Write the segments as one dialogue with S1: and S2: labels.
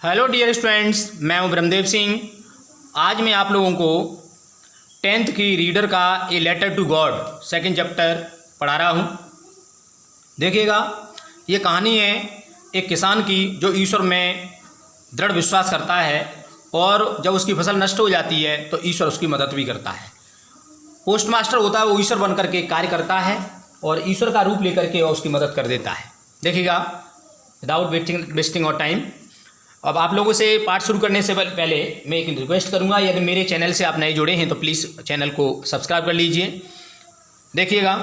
S1: Hello dear students, मैं हूं ब्रह्मदेव सिंह। आज मैं आप लोगों को 10th की रीडर का a letter to God second chapter पढ़ा रहा हूं। देखिएगा, ये कहानी है एक किसान की जो ईश्वर में दृढ़ विश्वास करता है और जब उसकी फसल नष्ट हो जाती है तो ईश्वर उसकी मदद भी करता है। पोस्ट मास्टर होता है, वो ईश्वर बन करके कार्य करता है और ईश्वर का रूप लेकर के उसकी मदद कर देता है। देखिएगा, विदाउट वेस्टिंग और टाइम, अब आप लोगों से पाठ शुरू करने से पहले मैं एक रिक्वेस्ट करूंगा, यदि मेरे चैनल से आप नए जुड़े हैं तो प्लीज़ चैनल को सब्सक्राइब कर लीजिए। देखिएगा,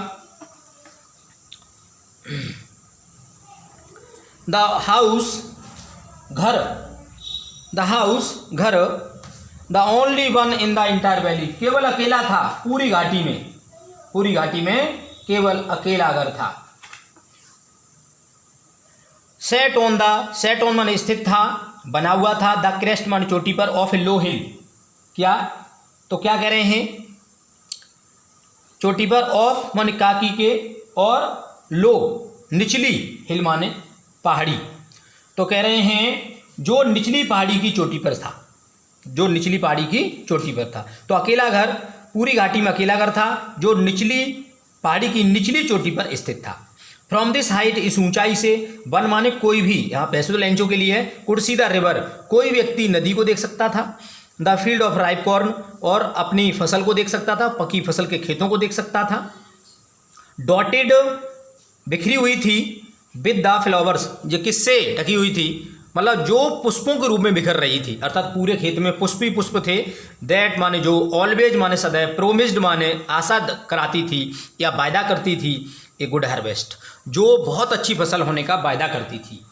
S1: द हाउस घर the only one in the entire valley, केवल अकेला था पूरी घाटी में केवल अकेला घर था। सेट ऑन मन स्थित था, बना हुआ था। द क्रेस्ट मन चोटी पर, ऑफ ए लो हिल, क्या कह रहे हैं? चोटी पर, ऑफ मन काकी के, और लो निचली, हिल माने पहाड़ी। तो कह रहे हैं जो निचली पहाड़ी की चोटी पर था, तो अकेला घर, पूरी घाटी में अकेला घर था जो निचली पहाड़ी की निचली चोटी पर स्थित था। फ्रॉम दिस हाइट, इस ऊंचाई से, वन माने कोई भी, यहाँ पैसे तो लेंचो के लिए है, कुड सी द रिवर, कोई व्यक्ति नदी को देख सकता था। The field of ripe corn, और अपनी फसल को देख सकता था, पकी फसल के खेतों को देख सकता था। डॉटेड, बिखरी हुई थी, विद द फ्लावर्स, जो किससे ढकी हुई थी, मतलब जो पुष्पों के रूप में बिखर रही थी, अर्थात पूरे खेत में पुष्प ही पुष्प थे। दैट माने जो, ऑलवेज माने सदैव, प्रोमिस्ड माने आशा कराती थी या वायदा करती थी, ए गुड हार्वेस्ट, जो बहुत अच्छी फसल होने का वायदा करती थी।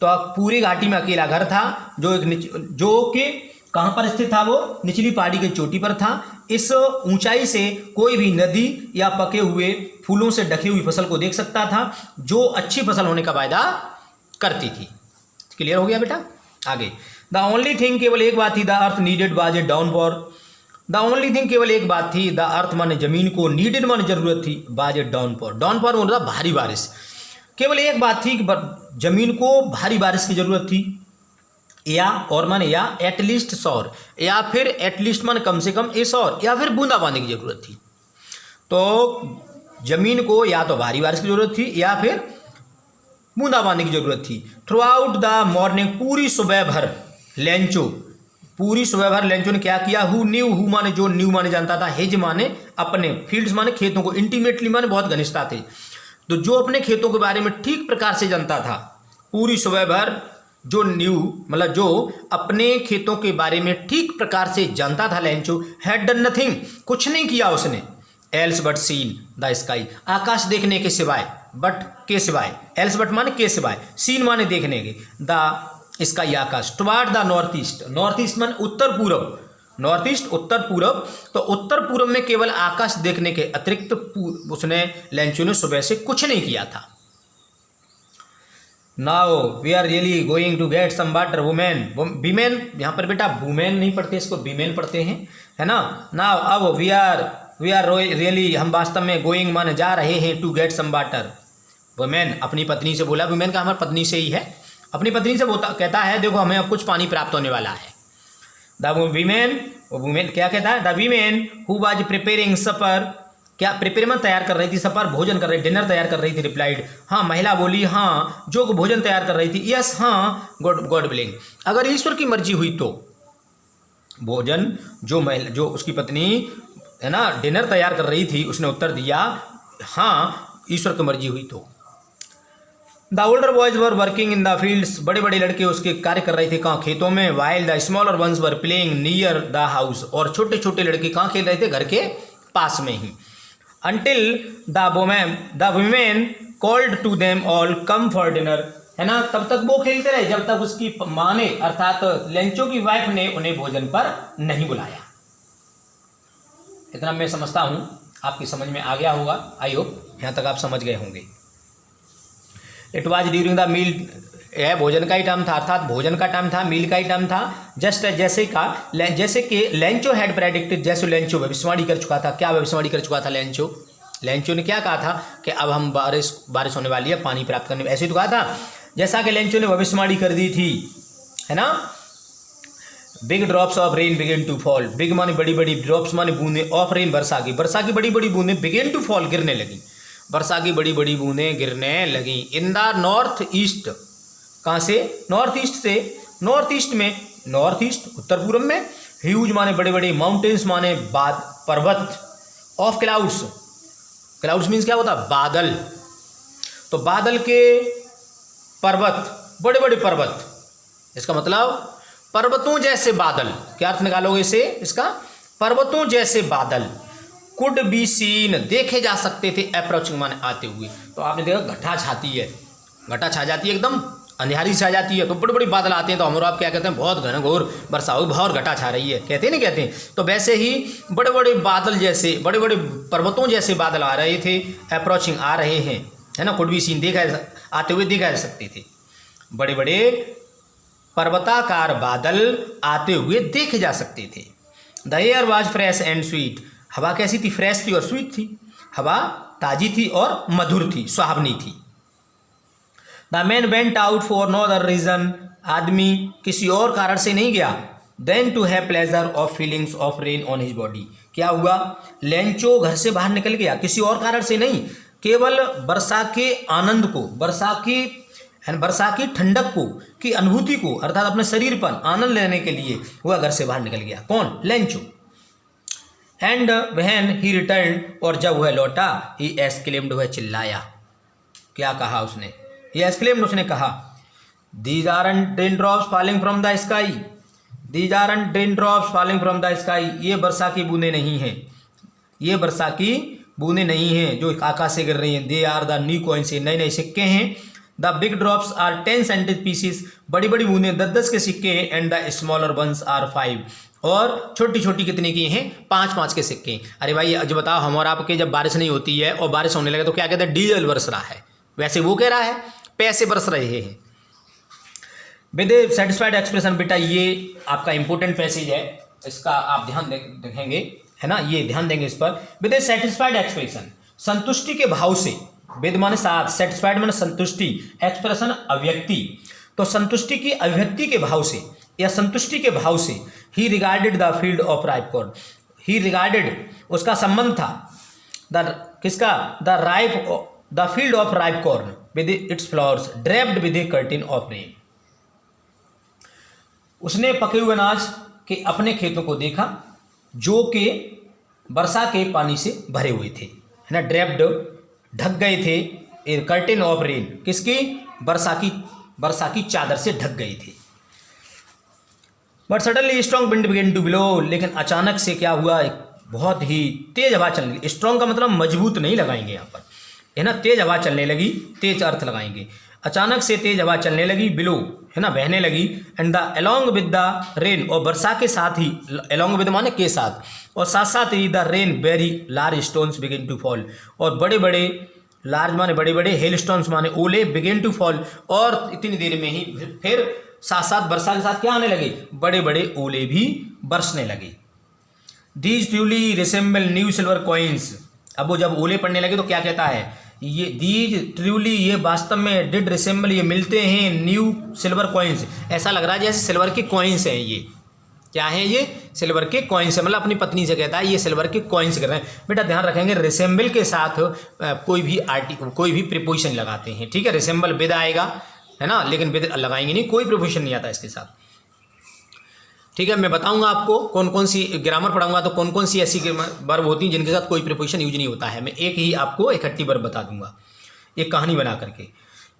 S1: तो पूरी घाटी में अकेला घर था जो कि कहाँ पर स्थित था? वो निचली पहाड़ी की चोटी पर था। इस ऊंचाई से कोई भी नदी या पके हुए फूलों से ढकी हुई फसल को देख सकता था जो अच्छी फसल होने का वायदा करती थी। क्लियर हो गया बेटा? आगे, द ओनली थिंग, केवल एक बात थी, the earth needed was a downpour. The only thing, केवल एक बात थी, द अर्थ माने जमीन को, नीडेड माने जरूरत थी, वाज ए डाउनपॉर मतलब भारी बारिश। केवल एक बात थी कि जमीन को भारी बारिश की जरूरत थी, या एटलीस्ट सौर, या फिर एटलीस्ट माने कम से कम ए सौर, या फिर बूंदाबांदी की जरूरत थी। तो जमीन को या तो भारी बारिश की जरूरत थी या फिर बूंदाबांदी की जरूरत थी। थ्रू आउट द मॉर्निंग, पूरी सुबह भर लेंचो ने क्या किया? हु माने जो, न्यू माने जानता था, हिज माने अपने, फील्ड्स माने खेतों को, इंटीमेटली माने बहुत घनिष्ठता थे। तो जो अपने खेतों के बारे में ठीक प्रकार से जानता था, पूरी सुबह भर जो मतलब जो अपने खेतों के बारे में ठीक प्रकार से जानता था लेंचो, हैड डन नथिंग, कुछ नहीं किया उसने, else but seen the sky, आकाश देखने के सिवाय, एल्स बट माने के सिवाय, सीन माने देखने के, the sky Akash, toward the north east माने उत्तर पूर्व, उत्तर पूर्व, तो उत्तर पूर्व में केवल आकाश देखने के अतिरिक्त उसने, लेंचो ने सुबह से कुछ नहीं किया था। Now we are really going to get some water, women, यहाँ पर बेटा वुमेन नहीं पढ़ते, इसको वीमेन पढ़ते हैं, है ना। नाउ अब वी आर रियली, हम वास्तव में गोइंग माने जा रहे हैं, to get some water. Women अपनी पत्नी से बोला, वुमेन का हमारी पत्नी से ही है, अपनी पत्नी से कहता है देखो हमें अब कुछ पानी प्राप्त होने वाला है। द वुमेन क्या कहता है? The women who was preparing supper, क्या प्रिपेयर में तैयार कर रही थी, सपर भोजन कर रही, डिनर तैयार कर रही थी, रिप्लाइड, हाँ, महिला बोली हाँ, जो भोजन तैयार कर रही थी, यस हाँ, गॉड विलिंग, अगर ईश्वर की मर्जी हुई तो। भोजन जो उसकी पत्नी है ना डिनर तैयार कर रही थी, उसने उत्तर दिया हाँ, ईश्वर की मर्जी हुई तो। The older boys were working in the fields, बड़े बड़े लड़के उसके कार्य कर रहे थे कहाँ? खेतों में। While the smaller ones were playing near the house, और छोटे छोटे लड़के कहाँ खेल रहे थे? घर के पास में ही। Until the women called to them all come for dinner, है ना, तब तक वो खेलते रहे जब तक उसकी माँ ने, अर्थात लेंचो की वाइफ ने उन्हें भोजन पर नहीं बुलाया। इतना मैं समझता हूँ आपकी समझ में आ गया होगा, आई होप यहाँ तक आप समझ गए होंगे। It was during the meal, यह भोजन का ही टाइम था, अर्थात भोजन का टाइम था, मील का ही टाइम था। जस्ट जैसे कि लेंचो हैड प्रेडिक्टेड, जैसे लेंचो भविष्यवाणी कर चुका था। क्या भविष्यवाणी कर चुका था लेंचो ने क्या कहा था कि अब हम बारिश होने वाली है, पानी प्राप्त करने, ऐसे तो कहा था। जैसा कि लेंचो ने भविष्यवाणी कर दी थी, है ना। Big drops of rain begin to fall, big माने बड़ी बड़ी, ड्रॉप्स माने बूंदे, ऑफ रेन वर्षा की बड़ी बड़ी बूंदें, बिगिन टू फॉल गिरने लगी, वर्षा की बड़ी बड़ी बूंदें गिरने लगी। इन द नॉर्थ ईस्ट, कहाँ से, नॉर्थ ईस्ट से, नॉर्थ ईस्ट में, नॉर्थ ईस्ट उत्तर पूर्व में, ह्यूज माने बड़े बड़े, माउंटेन्स माने पर्वत, ऑफ क्लाउड्स, क्लाउड्स मीन्स क्या होता है, बादल, तो बादल के पर्वत, बड़े बड़े पर्वत, इसका मतलब पर्वतों जैसे बादल, क्या अर्थ निकालोगे इसे, इसका पर्वतों जैसे बादल, कुड बी सीन, देखे जा सकते थे, अप्रोचिंग माने आते हुए। तो आपने देखा घटा छाती है, घटा छा जाती है, एकदम अंधियारी छा जाती है, तो बड़े बड़े बादल आते हैं, तो हम और आप क्या कहते हैं, बहुत घनघोर वर्षा हुई, बहुत घटा छा रही है, कहते हैं नहीं कहते हैं। तो वैसे ही बड़े बड़े बादल जैसे, बड़े बड़े पर्वतों जैसे बादल आ रहे थे, अप्रोचिंग आ रहे हैं, है ना, कुड बी सीन, देखा आते हुए देखा जा सकते थे, बड़े बड़े पर्वताकार बादल आते हुए देखे जा सकते थे। The air was fresh and sweet, हवा कैसी थी, फ्रेश थी और स्वीट थी, हवा ताजी थी और मधुर थी, सुहावनी थी। The man went out for no other reason, आदमी किसी और कारण से नहीं गया, then to have pleasure of feelings of rain on his body. क्या हुआ, लेंचो घर से बाहर निकल गया किसी और कारण से नहीं, केवल वर्षा के आनंद को, वर्षा की ठंडक को, की अनुभूति को, अर्थात अपने शरीर पर आनंद लेने के लिए वह घर से बाहर निकल गया। कौन, Lencho. And when he return, और जब वह लौटा, ही एक्सक्लेम्ड, वह चिल्लाया, क्या कहा उसने, ही एक्सक्लेम्ड, उसने कहा, these aren't raindrops falling from the sky, these aren't raindrops falling from the sky, ये वर्षा की बूंदें नहीं हैं, ये वर्षा की बूंदें नहीं हैं जो आकाश से गिर रही हैं, they are the new coins, नए नए सिक्के हैं। The big drops are 10 cents pieces, बड़ी बड़ी बूंदें 10-10 के सिक्के हैं, and the smaller ones are 5, और छोटी छोटी कितने की हैं, 5-5 के सिक्के। अरे भाई जो बताओ, हम और आपके जब बारिश नहीं होती है और बारिश होने लगे तो क्या कहते हैं, डीजल बरस रहा है, वैसे वो कह रहा है पैसे बरस रहे हैं। विद ए सेटिस्फाइड एक्सप्रेशन, बेटा ये आपका इंपॉर्टेंट पैसेज है, इसका आप ध्यान देखेंगे, है ना, ये ध्यान देंगे इस पर। विद ए सेटिस्फाइड एक्सप्रेशन, संतुष्टि के भाव से, विद माने साथ, सेटिस्फाइड माने संतुष्टि, एक्सप्रेशन अभिव्यक्ति, तो संतुष्टि की अभिव्यक्ति के भाव से या संतुष्टि के भाव से, ही regarded the field of ripe corn, he regarded, उसका संबंध था, द किसका, the field of ripe corn with its flowers draped with A curtain of rain. उसने पके हुए अनाज के अपने खेतों को देखा जो कि वर्षा के पानी से भरे हुए थे, है ना, ड्रेप्ड, ढक गए थे, ए कर्टेन ऑफ रेन, किसकी, वर्षा की चादर से ढक गए थे। But suddenly strong wind begin to blow, लेकिन अचानक से क्या हुआ, एक बहुत ही तेज हवा चलने लगी। स्ट्रॉन्ग का मतलब मजबूत नहीं लगाएंगे यहाँ पर, है ना, तेज हवा चलने लगी, तेज अर्थ लगाएंगे। अचानक से तेज हवा चलने लगी, बिलो, है ना, बहने लगी, and the along with the rain, और वर्षा के साथ ही, अलॉन्ग विद माने के साथ, और साथ साथ ही the rain very large stones begin to fall, और बड़े बड़े, लार्ज माने बड़े बड़े, हेल स्टोन्स माने ओले, बिगिन टू फॉल, और इतनी देर में ही फिर साथ साथ वर्षा के साथ क्या आने लगे, बड़े बड़े ओले भी बरसने लगे। These truly resemble new silver coins, अब वो जब ओले पड़ने लगे तो क्या कहता है, ये दीज ट्रूली, ये वास्तव में, डिड रिसेंबल, ये मिलते हैं, न्यू सिल्वर कॉइन्स, ऐसा लग रहा है जैसे सिल्वर के कॉइन्स हैं, ये क्या है, ये सिल्वर के कॉइन्स है, मतलब अपनी पत्नी से कहता है ये सिल्वर के कॉइन्स कर रहे हैं। बेटा ध्यान रखेंगे, रिसेंबल के साथ कोई भी प्रीपोजिशन लगाते हैं, ठीक है, रिसेंबल विद आएगा, है ना, लेकिन विद लगाएंगे नहीं, कोई प्रीपोजिशन नहीं आता इसके साथ, ठीक है। मैं बताऊंगा आपको कौन कौन सी, ग्रामर पढ़ाऊंगा तो कौन कौन सी ऐसी वर्ब होती हैं जिनके साथ कोई प्रीपोजिशन यूज नहीं होता है, मैं एक ही आपको इकट्ठी वर्ब बता दूंगा एक कहानी बना करके।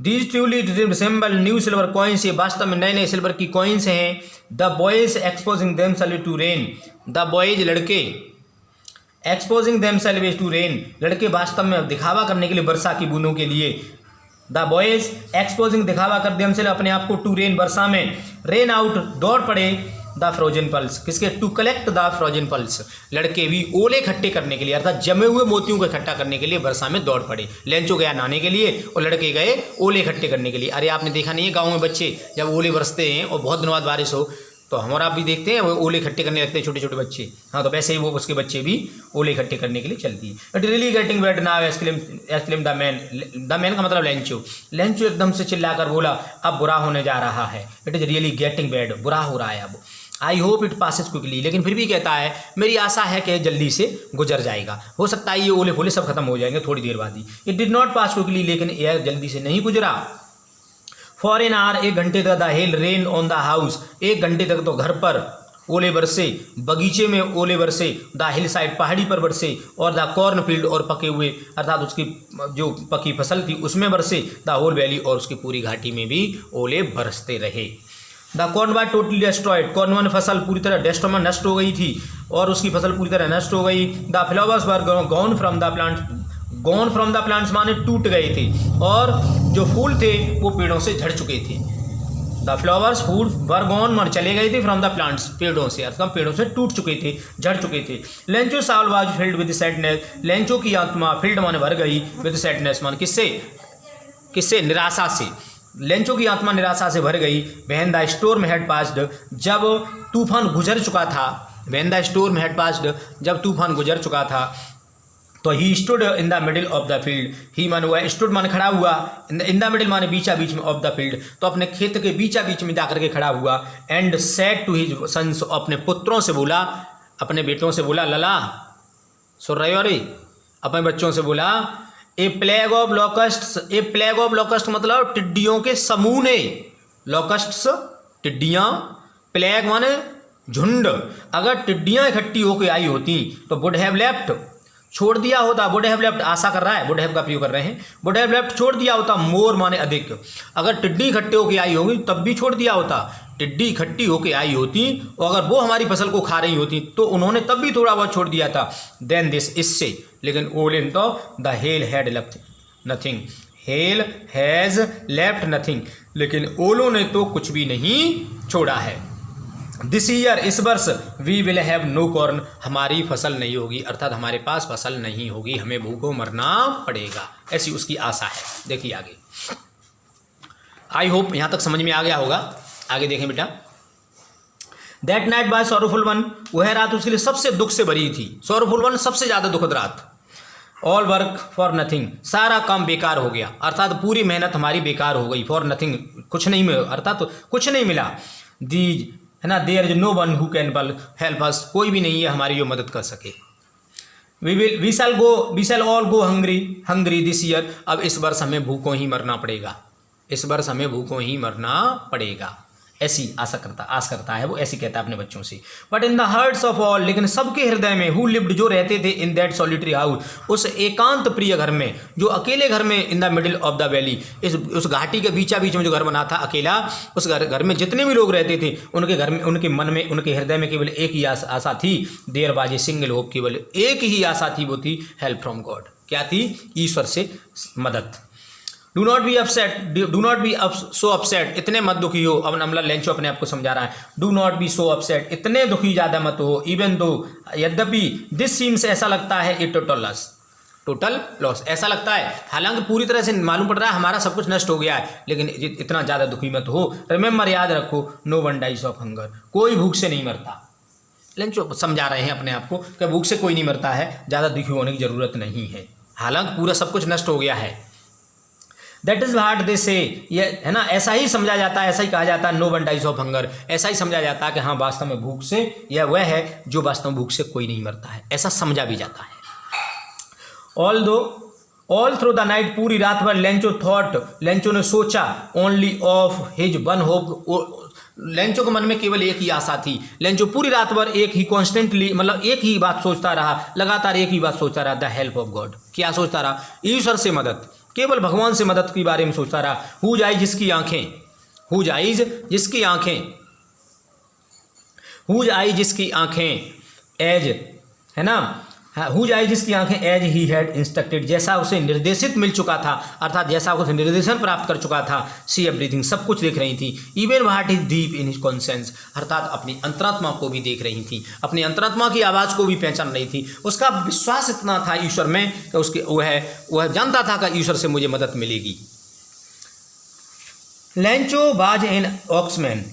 S1: These truly resemble new silver coins, ये वास्तव में नए नए सिल्वर की कॉइन्स हैं। The boys exposing themselves to rain, the boys, लड़के, एक्सपोजिंग देमसेल्व्स टू रेन, लड़के वास्तव में दिखावा करने के लिए वर्षा की बूंदों के लिए, द बॉयज एक्सपोजिंग, दिखावा कर देमसेल्व्स अपने आप को, टू रेन, वर्षा में, रेन आउट, दौड़ पड़े, द फ्रोजन पल्स, किसके, to collect the frozen pearls, लड़के भी ओले इकट्ठे करने के लिए, अर्थात जमे हुए मोतियों को इकट्ठा करने के लिए वर्षा में दौड़ पड़े। लेंचो गया नहाने के लिए और लड़के गए ओले इकट्ठे करने के लिए। अरे आपने देखा नहीं है गाँव में बच्चे जब ओले बरसते हैं और बहुत दिनों बाद बारिश हो तो हमारा भी देखते हैं वो ओले इकट्ठे करने लगते हैं छोटे छोटे बच्चे। हाँ, तो वैसे ही वो उसके बच्चे भी ओले इकट्ठे करने के लिए चलती है। It really getting wait now exclaim the man. The man का मतलब लेंचो। लेंचो एकदम से चिल्लाकर बोला, अब बुरा होने जा रहा है। It is really getting bad, बुरा हो रहा है अब। I hope it passes quickly, लेकिन फिर भी कहता है मेरी आशा है कि जल्दी से गुजर जाएगा। हो सकता है ये ओले फोले सब खत्म हो जाएंगे थोड़ी देर बाद ही। It did not pass quickly, लेकिन यह जल्दी से नहीं गुजरा। फॉर एन आवर, 1 घंटे तक the hell rain on the house. 1 घंटे तक तो घर पर ओले बरसे, बगीचे में ओले बरसे, द हिल साइड पहाड़ी पर बरसे, और द कॉर्न फील्ड और पके हुए अर्थात उसकी जो पकी फसल थी उसमें बरसे, द होल वैली और उसकी पूरी घाटी में भी ओले बरसते रहे। The corn was totally destroyed. Corn फसल पूरी तरह डिस्ट्रॉय नष्ट हो गई थी और उसकी फसल पूरी तरह नष्ट हो गई। The flowers were gone from the plant. Gone from the plants माने टूट गए थे, और जो फूल थे वो पेड़ों से झड़ चुके थे। द फ्लावर्स फूल वर गॉन माने चले गए थे, फ्रॉम द प्लांट्स पेड़ों से, अर्थात पेड़ों से टूट चुके थे, झड़ चुके थे। लेंचो साल was filled with sadness. Lencho की आत्मा फिल्ड माने भर गई, विद सैडनेस माने किससे निराशा से। लेंचो की आत्मा निराशा से भर गई। When the storm had passed, जब तूफान गुजर चुका था। When the storm had passed, जब तूफान गुजर चुका था। तो he stood in the middle of the field. He माने हुआ, स्टूड माने खड़ा हुआ, इन द मिडिल माने बीचा बीच में, ऑफ द फील्ड तो अपने खेत के बीचा बीच में जाकर के खड़ा हुआ। And said to his sons, अपने पुत्रों से बोला, अपने बेटों से बोला, लला सुन रहे हो रे, अपने बच्चों से बोला, a plague of locusts. A plague of locust मतलब टिड्डियों के समूह ने। लॉकस्ट्स टिड्डियां, प्लेग माने झुंड। अगर टिड्डियां इकट्ठी होकर आई होती तो वुड हैव लेफ्ट, छोड़ दिया होता। वुड हैव लेफ्ट आशा कर रहा है, वुड हैव का प्रयोग कर रहे हैं। वुड हैव लेफ्ट छोड़ दिया होता, मोर माने अधिक। अगर टिड्डी इकट्ठे होकर आई होगी तब भी छोड़ दिया होता। टिड्डी इकट्ठी होकर आई होती और अगर वो हमारी फसल को खा रही होती तो उन्होंने तब भी थोड़ा बहुत छोड़ दिया था। देन दिस, इससे, लेकिन ओलिन तो the hell had left nothing. Hello has left nothing, लेकिन ओलों ने तो कुछ भी नहीं छोड़ा है। दिस ईयर, इस वर्ष, we will have no corn, हमारी फसल नहीं होगी, अर्थात हमारे पास फसल नहीं होगी, हमें भूखों मरना पड़ेगा, ऐसी उसकी आशा है। देखिए आगे, आई होप यहाँ तक समझ में आ गया होगा। आगे देखें बेटा। That night by sorrowful one, वह रात उसके लिए सबसे दुख से भरी थी। सॉरोफुल वन सबसे ज्यादा दुखद रात। ऑल वर्क फॉर नथिंग, सारा काम बेकार हो गया, अर्थात पूरी मेहनत हमारी बेकार हो गई। फॉर नथिंग, कुछ नहीं मिला, अर्थात कुछ नहीं मिला। दीज है ना, there is no one who can help us, कोई भी नहीं है हमारी जो मदद कर सके। We shall all go hungry this year, अब इस वर्ष हमें भूखों ही मरना पड़ेगा, इस वर्ष हमें भूखों ही मरना पड़ेगा, ऐसी आस करता है वो, ऐसी कहता है अपने बच्चों से। But in the hearts of all, लेकिन सबके हृदय में, हु लिव्ड, जो रहते थे, इन दैट सॉलिटरी हाउस, उस एकांत प्रिय घर में, जो अकेले घर में, इन the middle of the valley, उस घाटी के बीचा बीच में जो घर बना था अकेला, उस घर में जितने भी लोग रहते थे उनके घर में, उनके मन में, उनके हृदय में केवल एक ही आशा थी। There was a single hope, केवल एक ही आशा थी, वो थी हेल्प फ्रॉम गॉड। क्या थी? ईश्वर से मदद। Do not be so upset, इतने मत दुखी हो। अब नमला लेंचो अपने आप को समझा रहा है। Do not be so upset, इतने दुखी ज़्यादा मत हो। इवन दो, यद्यपि, दिस सीम्स, ऐसा लगता है, ए टोटल लॉस, ऐसा लगता है, हालांकि पूरी तरह से मालूम पड़ रहा है हमारा सब कुछ नष्ट हो गया है, लेकिन इतना ज़्यादा दुखी मत हो। रिमेंबर, याद रखो, no one dies of hunger, कोई भूख से नहीं मरता। लेंचो समझा रहे हैं अपने आप को कि भूख से कोई नहीं मरता है, ज़्यादा दुखी होने की ज़रूरत नहीं है, हालांकि पूरा सब कुछ नष्ट हो गया है। दैट इज व्हाट दे से, ये है ना, ऐसा ही समझा जाता है, ऐसा ही कहा जाता है, no one dies of hunger, ऐसा ही समझा जाता है कि हाँ वास्तव में भूख से, यह वह है जो वास्तव में भूख से कोई नहीं मरता है, ऐसा समझा भी जाता है। ऑल थ्रू द नाइट, पूरी रात भर, लेंचो ने सोचा, only of his one hope, Lencho के मन में केवल एक ही आशा थी। लेंचो पूरी रात भर एक ही कॉन्स्टेंटली, मतलब एक ही बात सोचता रहा, लगातार एक ही बात सोचता रहा, द हेल्प ऑफ गॉड, क्या सोचता रहा? ईश्वर से मदद, केवल भगवान से मदद के बारे में सोचता रहा। हुज आइज, जिसकी आंखें, हुज आइज, जिसकी आंखें, हुज आइज, जिसकी आंखें, एज, है ना, हुज आइज, जिसकी आंखें, एज ही हैड इंस्ट्रक्टेड, जैसा उसे निर्देशित मिल चुका था, अर्थात जैसा उसे निर्देशन प्राप्त कर चुका था। सी एवरीथिंग, सब कुछ देख रही थी। Even what is deep in his conscience, अर्थात अपनी अंतरात्मा को भी देख रही थी, अपनी अंतरात्मा की आवाज़ को भी पहचान रही थी। उसका विश्वास इतना था ईश्वर में कि उसके वह जानता था कि ईश्वर से मुझे मदद मिलेगी। लेंचो बाज एन ऑक्समैन,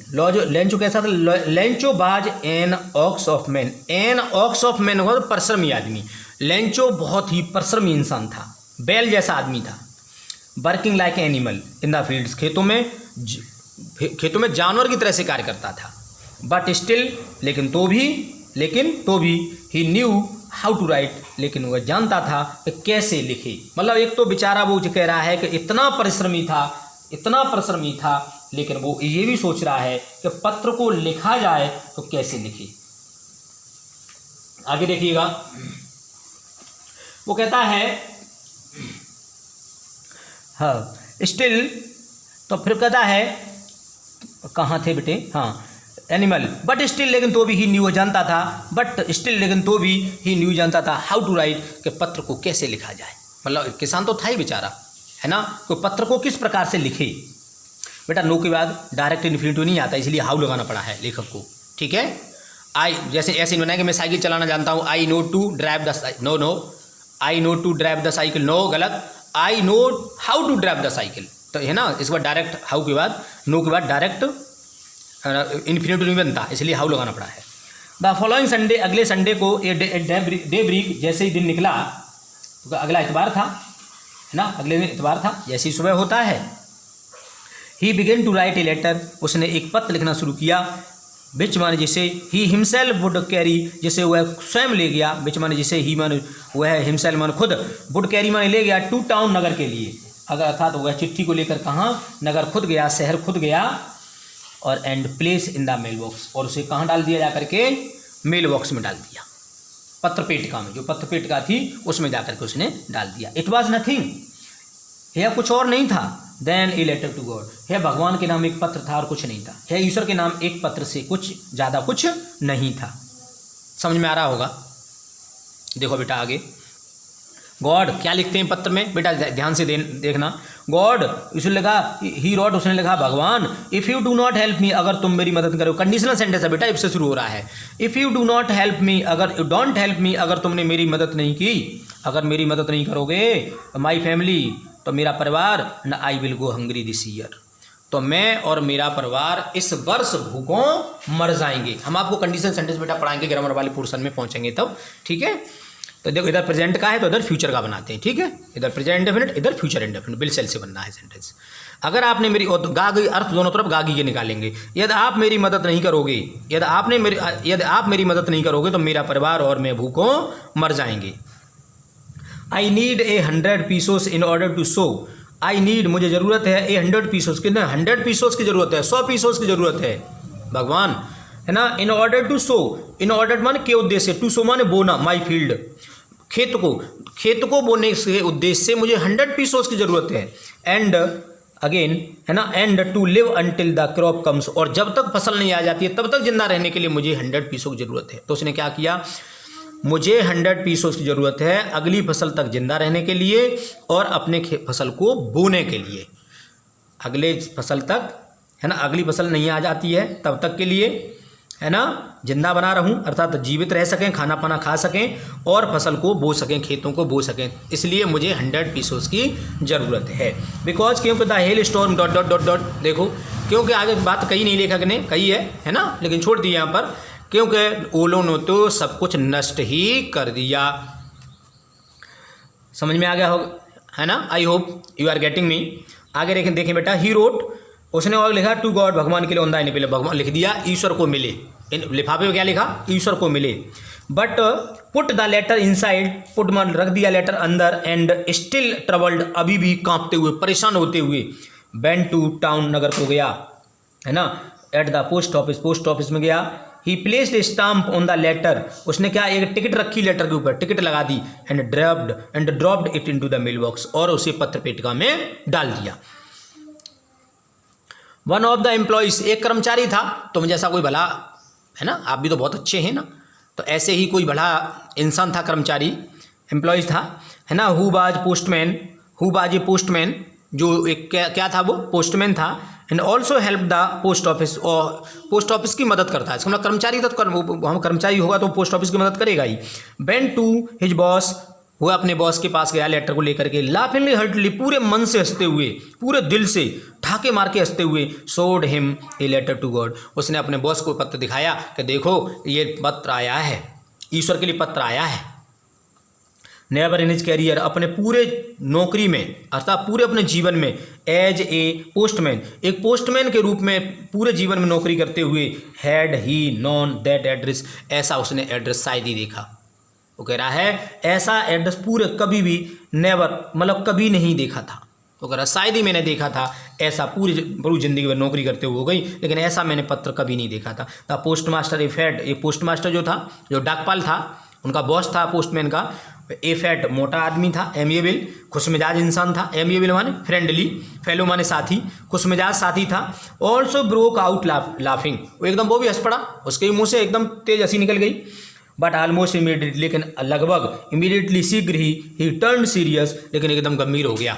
S1: लेंचो कैसा था? लेंचो बाज an ox of man, an ox of man होगा तो परिश्रमी आदमी। लेंचो बहुत ही परिश्रमी इंसान था, बैल जैसा आदमी था। Working like animal in the fields, खेतों में जानवर की तरह से कार्य करता था। बट स्टिल, लेकिन तो भी ही न्यू हाउ टू राइट, लेकिन वह जानता था कि कैसे लिखे। मतलब एक तो बेचारा वो कह रहा है कि इतना परिश्रमी था, लेकिन वो ये भी सोच रहा है कि पत्र को लिखा जाए तो कैसे लिखे। आगे देखिएगा, वो कहता है हाँ स्टिल, तो फिर कहता है कहाँ थे बेटे, हाँ एनिमल, बट स्टिल, लेकिन तो भी ही न्यू जानता था, हाउ टू राइट, कि पत्र को कैसे लिखा जाए। मतलब किसान तो था ही बेचारा, है ना, तो पत्र को किस प्रकार से लिखे। बेटा नो के बाद डायरेक्ट इन्फिनिटिव नहीं आता, इसलिए हाउ लगाना पड़ा है लेखक को, ठीक है। आई जैसे ऐसे नहीं बनाया कि मैं साइकिल चलाना जानता हूँ, I know to drive the cycle, no I know to drive the cycle, no गलत, I know how to drive the cycle, तो है ना। इस बार डायरेक्ट हाउ के बाद, नो के बाद डायरेक्ट इन्फिनिटिव नहीं बनता, इसलिए हाउ लगाना पड़ा है। द फॉलोइंग संडे, अगले संडे को डे ब्रेक, जैसे ही दिन निकला, तो अगला इतवार था, है ना, अगले दिन इतवार था, जैसे ही सुबह होता है, he began to write a letter, उसने एक पत्र लिखना शुरू किया। बिच माने जिसे ही हिमसेल्फ वुड कैरी, जिसे वह स्वयं ले गया। बिच माने जिसे ही माने वह, हिमसेल्फ माने खुद, वुड कैरी माने ले गया, टू टाउन नगर के लिए। अगर अर्थात वह चिट्ठी को लेकर कहाँ, नगर खुद गया, शहर खुद गया, और and place in the mail box, और उसे कहाँ डाल दिया, जाकर के मेल बॉक्स में डाल दिया, पत्र पेटिका में, जो पत्र पेटिका थी उसमें जाकर के उसने डाल दिया। इट वॉज नथिंग, यह कुछ और नहीं था, than a letter to God, यह भगवान के नाम एक पत्र था और कुछ नहीं था, यह ईश्वर के नाम एक पत्र से कुछ ज़्यादा कुछ नहीं था। समझ में आ रहा होगा। देखो बेटा आगे, गॉड क्या लिखते हैं पत्र में, बेटा ध्यान से देखना। गॉड, उसने लिखा, ही रॉट, उसने लिखा, भगवान, if you do not help me, अगर तुम मेरी मदद करो। कंडीशनल सेंटेंस है बेटा, इससे शुरू हो रहा है। If you do not help me, अगर यू डोंट हेल्प मी, अगर तुमने मेरी मदद नहीं की, अगर मेरी मदद नहीं करोगे, माई फैमिली, तो मेरा परिवार, न I will go hungry this year, तो मैं और मेरा परिवार इस वर्ष भूखों मर जाएंगे। हम आपको कंडीशनल सेंटेंस बेटा पढ़ाएंगे, ग्रामर वाले पोर्शन में पहुंचेंगे तब, ठीक है। तो देखो इधर प्रेजेंट का है तो इधर फ्यूचर का बनाते हैं, ठीक है। इधर प्रेजेंट इंडेफिनिट, इधर फ्यूचर इंडेफिनिट, बिल सेल से बनना है सेंटेंस। अगर आपने मेरी, गागी अर्थ दोनों तरफ गागी के निकालेंगे। यदि आप मेरी मदद नहीं करोगे, यदि आप मेरी मदद नहीं करोगे तो मेरा परिवार और मैं भूखों मर जाएंगे। I need a 100 pesos in order to sow, I need, मुझे ज़रूरत है, ए 100 पीसोस, कितना 100 पीसोस की ज़रूरत है, 100 पीसोस की ज़रूरत है भगवान, है ना। In order to sow, in order माने के उद्देश्य, टू सो माने बोना, माई फील्ड, खेत को बोने के उद्देश्य से मुझे 100 पीसोस की ज़रूरत है। एंड अगेन, है ना, and to live until the crop comes, और जब तक फसल नहीं आ जाती है तब तक जिंदा रहने के लिए मुझे 100 पीसों की ज़रूरत है। तो उसने क्या किया, मुझे 100 पीसों की ज़रूरत है अगली फसल तक जिंदा रहने के लिए और अपने फसल को बोने के लिए। अगले फसल तक, है ना, अगली फसल नहीं आ जाती है तब तक के लिए, है ना, जिंदा बना रहूं, अर्थात जीवित रह सकें, खाना पाना खा सकें और फसल को बो सकें, खेतों को बो सकें, इसलिए मुझे 100 पीसों की ज़रूरत है। बिकॉज क्योंकि the hell storm dot dot dot dot, देखो क्योंकि आगे बात कही नहीं, लेखक ने कही है ना, लेकिन छोड़ दी यहाँ पर, क्योंकि ओलों ने तो सब कुछ नष्ट ही कर दिया। समझ में आ गया होगा, है ना। I hope you are getting me. आगे देखें बेटा, ही रोट, उसने और लिखा, टू गॉड, भगवान के लिए, ऑन द पहले भगवान लिख दिया, ईश्वर को मिले। इन लिफाफे में क्या लिखा, ईश्वर को मिले। But put the letter inside, put मान रख दिया लेटर अंदर, एंड स्टिल ट्रबल्ड, अभी भी कांपते हुए, परेशान होते हुए, वेंट टू टाउन, नगर को गया, है ना। एट द पोस्ट ऑफिस में गया। He placed a stamp on the letter, उसने क्या, एक टिकट रखी लेटर के ऊपर, टिकट लगा दी। And dropped it into the mail box, और उसे पत्र पेटिका में डाल दिया। वन ऑफ द एम्प्लॉइज, एक कर्मचारी था, तुम जैसा कोई भला, है ना, आप भी तो बहुत अच्छे हैं ना, तो ऐसे ही कोई भला इंसान था, कर्मचारी, एम्प्लॉइज था, है ना। हु बाज ए पोस्टमैन, जो एक क्या था, वो पोस्टमैन था। And also help the post office, और पोस्ट ऑफिस की मदद करता है। इसका मतलब कर्मचारी तो हम कर्मचारी होगा तो पोस्ट ऑफिस की मदद करेगा ही। वेंट टू हिज बॉस, वह अपने बॉस के पास गया लेटर को लेकर के, लाफिंगली हर्टली, पूरे मन से हंसते हुए, पूरे दिल से ठाके मार के हंसते हुए, showed him a letter to God, उसने अपने बॉस को पत्र दिखाया कि देखो ये पत्र आया है, ईश्वर के लिए पत्र आया है। नेवर इन हिज कैरियर, अपने पूरे नौकरी में अर्थात पूरे अपने जीवन में, एज ए पोस्टमैन, एक पोस्टमैन के रूप में पूरे जीवन में नौकरी करते हुए, had he non that address, ऐसा उसने एड्रेस शायद ही देखा। वो कह रहा है ऐसा एड्रेस पूरे कभी भी नेवर मतलब कभी नहीं देखा था। वो कह रहा शायद ही मैंने देखा था, ऐसा पूरी जिंदगी में नौकरी करते हुए हो गई, लेकिन ऐसा मैंने पत्र कभी नहीं देखा था। द पोस्ट मास्टर एफेड, ये पोस्ट मास्टर जो था, जो डाकपाल था, उनका बॉस था पोस्टमैन का, एफेड मोटा आदमी था, एमिएबल खुशमिजाज इंसान था, एमिएबल माने फ्रेंडली, फेलो माने साथी, खुशमिजाज साथी था। ऑल्सो ब्रोक आउट लाफिंग, वो एकदम वो भी हंस पड़ा, उसके मुंह से एकदम तेज हंसी निकल गई। बट ऑलमोस्ट इमीडिएटली, लेकिन लगभग इमीडिएटली, शीघ्र ही टर्न सीरियस, लेकिन एकदम गंभीर हो गया।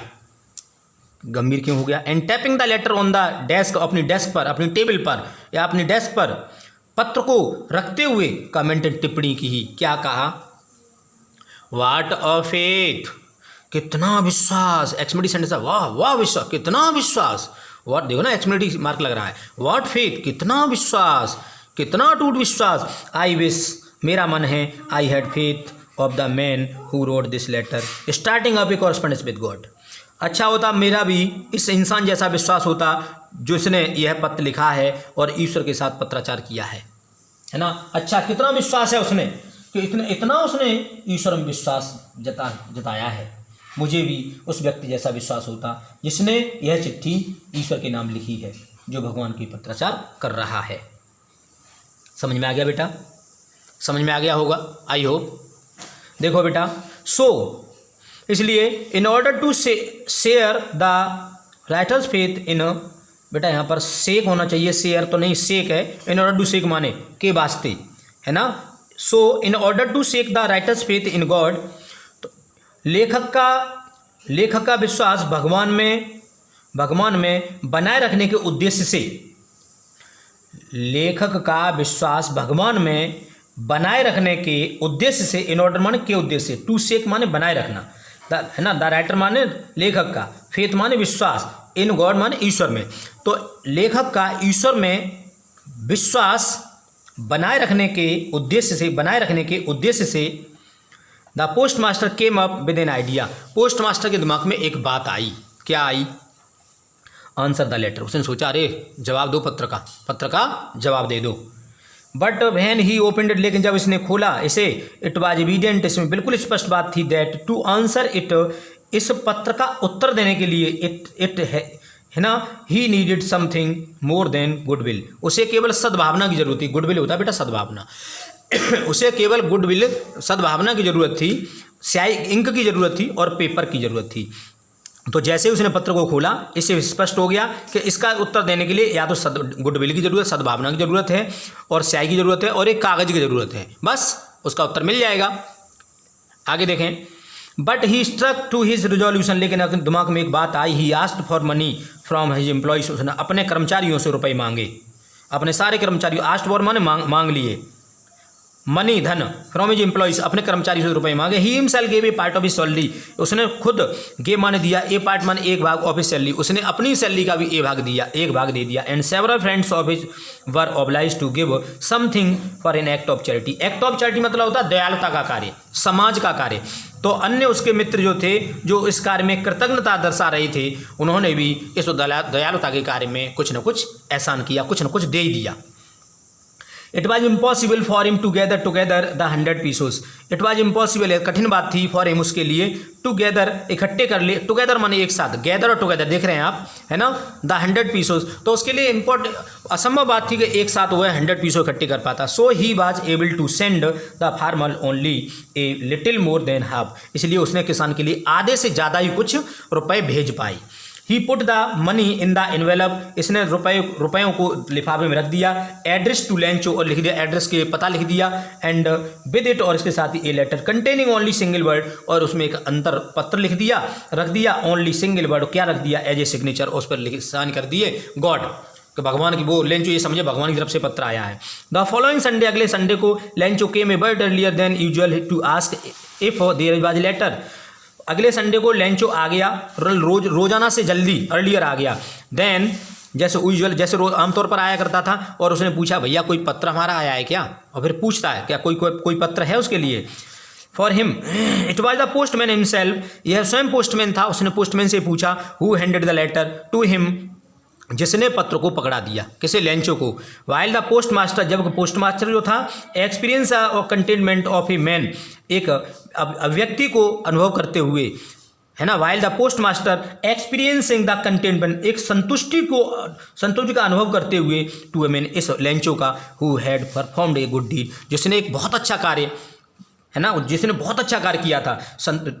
S1: गंभीर क्यों हो गया? And tapping the later on the desk, अपनी डेस्क पर, अपनी टेबल पर या अपनी डेस्क पर पत्र को रखते हुए कमेंटेड टिप्पणी की, क्या कहा? वाट अ फेथ, कितना विश्वास, एक्समेडी सेंटेंस, वाह वाह विश्वास, कितना विश्वास, वाट देखो ना एक्समेडी मार्क लग रहा है, वाट फेथ, कितना विश्वास, कितना अटूट विश्वास, आई विश, मेरा मन है, I had faith of the man who wrote this letter starting up a correspondence with God, अच्छा होता मेरा भी इस इंसान जैसा विश्वास होता जिसने यह पत्र लिखा है और ईश्वर के साथ पत्राचार किया है ना। अच्छा कितना विश्वास है उसने कि इतना उसने ईश्वर में विश्वास जताया है, मुझे भी उस व्यक्ति जैसा विश्वास होता जिसने यह चिट्ठी ईश्वर के नाम लिखी है, जो भगवान की पत्राचार कर रहा है। समझ में आ गया बेटा? समझ में आ गया होगा, आई होप। देखो बेटा, सो इसलिए in order to share the writer's faith in, बेटा यहाँ पर सेक होना चाहिए, शेयर तो नहीं, सेक है। इन ऑर्डर टू सेक माने के वास्ते, है ना। So in order to shake the writer's faith in God, तो लेखक का विश्वास भगवान में बनाए रखने के उद्देश्य से, लेखक का विश्वास भगवान में बनाए रखने के उद्देश्य से, इन ऑर्डर माने के उद्देश्य, टू सेक माने बनाए रखना, है ना। द राइटर माने लेखक का, फेथ माने विश्वास, इन गॉड माने ईश्वर में, तो लेखक का ईश्वर में विश्वास बनाए रखने के उद्देश्य से the post master came up with an idea, post master के दिमाग में एक बात आई। क्या आई? आंसर द लेटर, उसने सोचा अरे जवाब दो, पत्र का जवाब दे दो। But when he opened it, लेकिन जब इसने खोला इसे, इट वाज एविडेंट, इसमें बिल्कुल स्पष्ट बात थी, दैट टू आंसर इट, इस पत्र का उत्तर देने के लिए, इट है ना, he needed something more than goodwill, उसे केवल सद्भावना की जरूरत थी। गुडविल होता है बेटा सद्भावना उसे केवल गुडविल सद्भावना की जरूरत थी, स्याही इंक की जरूरत थी और पेपर की जरूरत थी। तो जैसे ही उसने पत्र को खोला, इससे स्पष्ट हो गया कि इसका उत्तर देने के लिए या तो गुडविल की जरूरत, सद्भावना की जरूरत है, और स्याही की जरूरत है, और एक कागज की जरूरत है, बस उसका उत्तर मिल जाएगा। आगे देखें, but he struck to his resolution, लेकिन अपने दिमाग में एक बात आई, he asked for money from his employees, उसने अपने कर्मचारियों से रुपए मांगे, अपने सारे कर्मचारियों, आस्क्ड फॉर माने मांग लिए, मनी धन, फ्रॉम हिज एम्प्लॉइज, अपने कर्मचारियों से रुपए मांगे। He himself gave a part of his salary, उसने खुद गेव माने दिया, ए पार्ट माने एक भाग ऑफ हिज सैलरी, उसने अपनी सैलरी का भी एक भाग दे दिया। And several friends of his were obliged to give something for an act of charity, act of charity मतलब होता है दयालुता का कार्य, समाज का कार्य। तो अन्य उसके मित्र जो थे, जो इस कार्य में कृतज्ञता दर्शा रहे थे, उन्होंने भी इस दयालुता के कार्य में कुछ न कुछ एहसान किया, कुछ न कुछ दे दिया। It was impossible for him to gather together the 100 pesos, it was impossible, कठिन बात थी, फॉर हिम उसके लिए, टुगेदर इकट्ठे कर ले, टुगेदर माने एक साथ, गैदर और टुगेदर देख रहे हैं आप, है ना, द 100 पीसोस, तो उसके लिए असंभव बात थी कि एक साथ वह 100 पीसो इकट्ठे कर पाता। So he was able to send the farmer only a little more than half, इसलिए उसने किसान के लिए आधे से ज़्यादा ही कुछ रुपए भेज पाए। He put the money in the envelope, इसने रुपयों को लिफाफे में रख दिया। एड्रेस टू लेंचो, और लिख दिया एड्रेस के पता लिख दिया। एंड विद इट, और इसके साथ ही a letter containing only single word, और उसमें एक अंतर पत्र रख दिया ओनली सिंगल वर्ड, क्या रख दिया एज ए सिग्नेचर, उस पर साइन कर दिए गॉड, कि भगवान की, वो लेंचो ये समझे भगवान की तरफ से पत्र आया है। द फॉलोइंग संडे, अगले संडे को, Lencho came a word earlier than usual to ask if there was letter, अगले संडे को लेंचो आ गया, रोजाना से जल्दी अर्लियर आ गया, देन जैसे यूजुअल जैसे रोज आमतौर पर आया करता था, और उसने पूछा भैया कोई पत्र हमारा आया है क्या, और फिर पूछता है क्या कोई पत्र है उसके लिए। For him it was the postman himself, यह स्वयं पोस्टमैन था, उसने पोस्टमैन से पूछा who handed the letter to him, जिसने पत्र को पकड़ा दिया, किसे, लेंचो को। वाइल द पोस्ट मास्टर, जब पोस्ट मास्टर जो था, एक्सपीरियंस और कंटेनमेंट ऑफ ए मैन, एक व्यक्ति को अनुभव करते हुए, है ना, while the post master experiencing the contentment, एक संतुष्टि का अनुभव करते हुए, टू ए मैन, इस लेंचो का, who had performed a good deed, जिसने एक बहुत अच्छा कार्य, है ना, जिसने बहुत अच्छा कार्य किया था।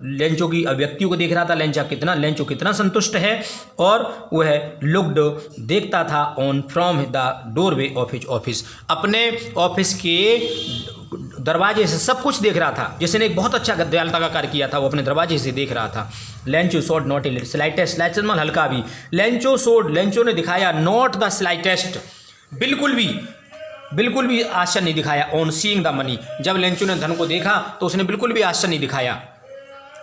S1: लेंचो की व्यक्तियों को देख रहा था, लेंचो कितना संतुष्ट है, और वह लुक्ड, देखता था, on from the doorway of his office, अपने ऑफिस के दरवाजे से सब कुछ देख रहा था। जिसने एक बहुत अच्छा दयालुता का कार्य किया था, वो अपने दरवाजे से देख रहा था। Lencho showed not a slightest मतलब हल्का भी, लेंचो ने दिखाया नॉट द स्लाइटेस्ट, बिल्कुल भी आश्चर्य नहीं दिखाया, ऑन सीइंग द मनी, जब लेंचो ने धन को देखा तो उसने बिल्कुल भी आश्चर्य नहीं दिखाया।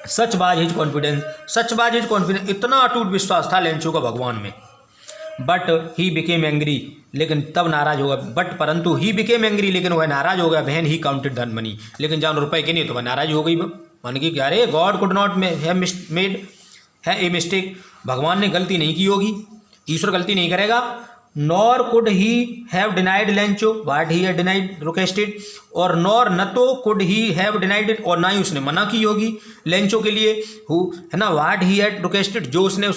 S1: सच वाज हिज कॉन्फिडेंस, इतना अटूट विश्वास था लेंचो का भगवान में। बट ही बिकेम एंग्री, लेकिन तब नाराज होगा, परंतु ही बिकेम एंग्री, लेकिन वह नाराज हो गया, व्हेन ही काउंटेड धन मनी, लेकिन जब रुपए के नहीं तो वह नाराज हो गई, मन की क्या, अरे गॉड कुड नॉट मेड है ए मिस्टेक, भगवान ने गलती नहीं की होगी, ईश्वर गलती नहीं करेगा। Nor could he have denied Lencho what he had denied requested, और नॉर न तो could he have denied it, और ना ही उसने मना की होगी लेंचो के लिए, हु, है ना, वाट ही हैड रिक्वेस्टेड, जो उसने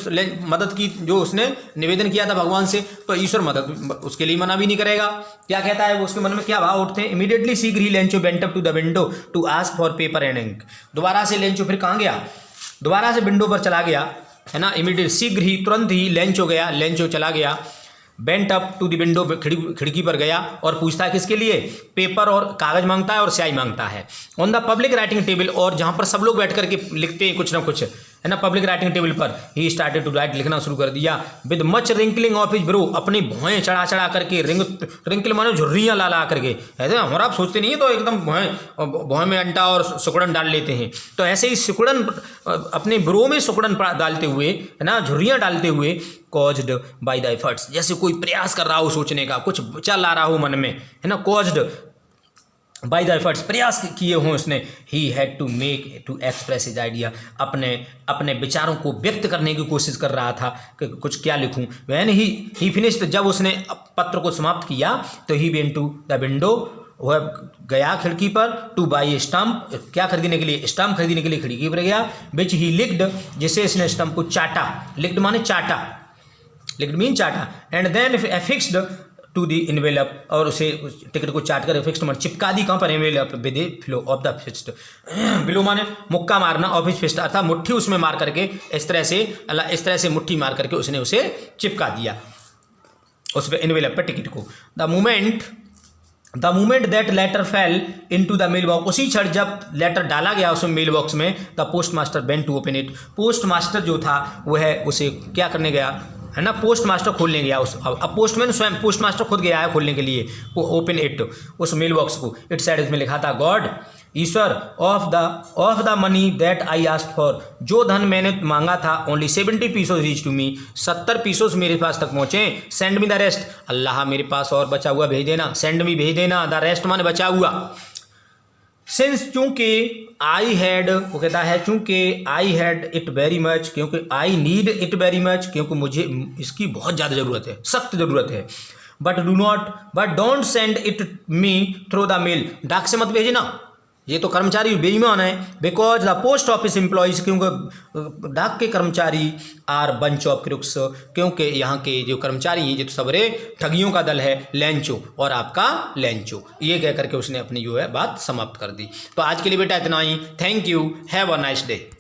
S1: मदद की, जो उसने निवेदन किया था भगवान से, तो ईश्वर मदद उसके लिए मना भी नहीं करेगा। क्या कहता है वो, उसके मन में क्या भाव उठते हैं। इमीडिएटली शीघ्र ही Lencho went up to the window to ask for paper and ink, दोबारा से लेंचो फिर कहाँ गया, दोबारा से विंडो पर चला गया, है ना, इमीडिएट शीघ्र ही, तुरंत ही लेंचो चला गया, went up to the window, खिड़की पर गया, और पूछता है किसके लिए, पेपर और कागज मांगता है और स्याही मांगता है। On the public writing table, और जहाँ पर सब लोग बैठ करके लिखते हैं कुछ ना कुछ, है ना, पब्लिक राइटिंग टेबल पर ही स्टार्टेड टू राइट, लिखना शुरू कर दिया। With much wrinkling of his bro, अपनी भौएं चढ़ा करके, रिंकल मानो झुर्रियाँ ला करके, ऐसे हमारा आप सोचते नहीं है तो एकदम भौएं में अंडा और सुकड़न डाल लेते हैं, तो ऐसे ही सुकड़न अपने ब्रो में सुकड़न डालते हुए, है ना, झुर्रियाँ डालते हुए, कॉज्ड बाय द एफर्ट्स, जैसे कोई प्रयास कर रहा हो सोचने का, कुछ चल आ रहा हो मन में, है ना, कॉज्ड बाय द एफर्ट्स, प्रयास किए हों उसने। He had to express his idea, अपने विचारों को व्यक्त करने की कोशिश कर रहा था कि कुछ क्या लिखूं। व्हेन ही फिनिश्ड, जब उसने पत्र को समाप्त किया, तो he went to the window, वह गया खिड़की पर, टू बाई स्टम्प, क्या खरीदने के लिए, स्टम्प खरीदने के लिए खिड़की पर गया, विच ही लिक्ड, जिसे इसने स्टम्प को चाटा, लिक्ड माने चाटा, लिक्ड मीन चाटा, and then affixed to the envelope, और उसे टिकट को चाट कर फिक्स्ड माने चिपका दी, कहाँ पर, envelope with a blow of the fist, blow माने मुक्का मारना, ऑफ हिज फिस्ट, अर्थात मुट्ठी उसमें मार करके, इस तरह से मुट्ठी मार करके उसने उसे चिपका दिया उस पर, इनवेलप पर टिकट को। The moment that letter fell into the mail box, उसी क्षण जब लेटर डाला गया उसमें मेल बॉक्स में, the post master went to open it, post master जो था वह उसे क्या करने गया, है ना, पोस्ट मास्टर खोलने गया, अब पोस्टमैन स्वयं, पोस्ट मास्टर खुद गया है खोलने के लिए, वो ओपन इट, उस मेल बॉक्स को। इट साइड इसमें लिखा था, गॉड, ईश्वर, of the money that I asked for, जो धन मैंने मांगा था, only 70 pesos reach to me, 70 pesos मेरे पास तक पहुँचे, सेंड मी द रेस्ट, अल्लाह मेरे पास और बचा हुआ भेज देना, सेंड मी भेज देना, द रेस्ट माने बचा हुआ। सिंस, चूंकि आई हैड, वो कहता है चूंकि I had it very much, क्योंकि I need it very much, क्योंकि मुझे इसकी बहुत ज़्यादा ज़रूरत है, सख्त ज़रूरत है। But don't send it me through the mail, डाक से मत भेजना, ये तो कर्मचारी बेईमान है। Because the post office employees, क्योंकि डाक के कर्मचारी, आर बंच ऑफ क्रुक्स, क्योंकि यहाँ के जो कर्मचारी हैं ये तो सबरे ठगियों का दल है, लेंचो और आपका लेंचो, ये कह करके उसने अपनी जो है बात समाप्त कर दी। तो आज के लिए बेटा इतना ही, thank you, have a nice day.